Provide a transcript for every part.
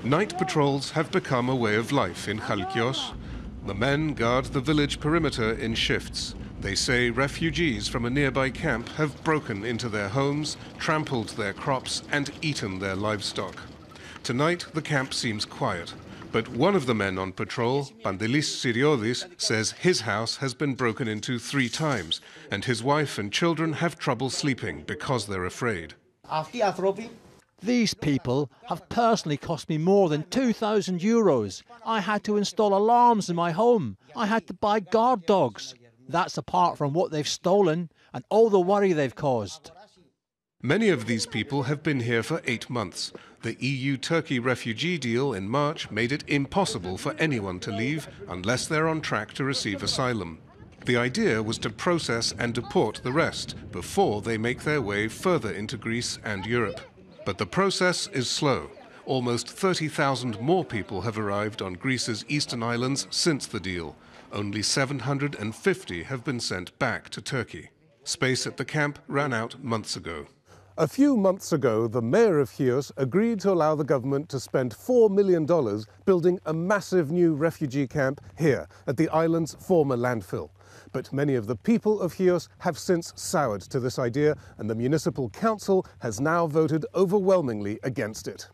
Night patrols have become a way of life in Chios. The men guard the village perimeter in shifts. They say refugees from a nearby camp have broken into their homes, trampled their crops, and eaten their livestock. Tonight, the camp seems quiet. But one of the men on patrol, Pantelis Syriodis, says his house has been broken into 3 times, and his wife and children have trouble sleeping because they're afraid. These people have personally cost me more than €2,000. I had to install alarms in my home. I had to buy guard dogs. That's apart from what they've stolen and all the worry they've caused. Many of these people have been here for 8 months. The EU-Turkey refugee deal in March made it impossible for anyone to leave unless they're on track to receive asylum. The idea was to process and deport the rest before they make their way further into Greece and Europe. But the process is slow. Almost 30,000 more people have arrived on Greece's eastern islands since the deal. Only 750 have been sent back to Turkey. Space at the camp ran out months ago. A few months ago, the mayor of Chios agreed to allow the government to spend $4 million building a massive new refugee camp here at the island's former landfill. But many of the people of Chios have since soured to this idea, and the municipal council has now voted overwhelmingly against it.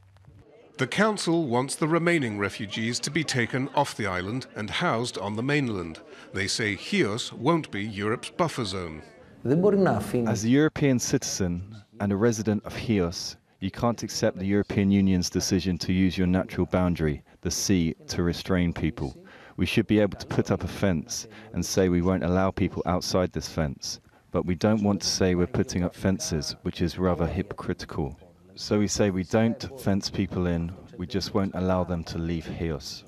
The council wants the remaining refugees to be taken off the island and housed on the mainland. They say Chios won't be Europe's buffer zone. As a European citizen and a resident of Chios, you can't accept the European Union's decision to use your natural boundary, the sea, to restrain people. We should be able to put up a fence and say we won't allow people outside this fence. But we don't want to say we're putting up fences, which is rather hypocritical. So we say we don't fence people in, we just won't allow them to leave Chios.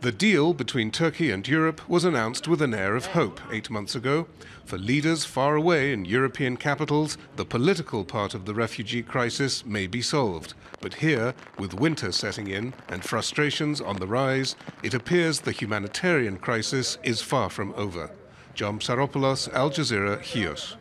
The deal between Turkey and Europe was announced with an air of hope 8 months ago. For leaders far away in European capitals, the political part of the refugee crisis may be solved. But here, with winter setting in and frustrations on the rise, it appears the humanitarian crisis is far from over. John Psaropoulos, Al Jazeera, Chios.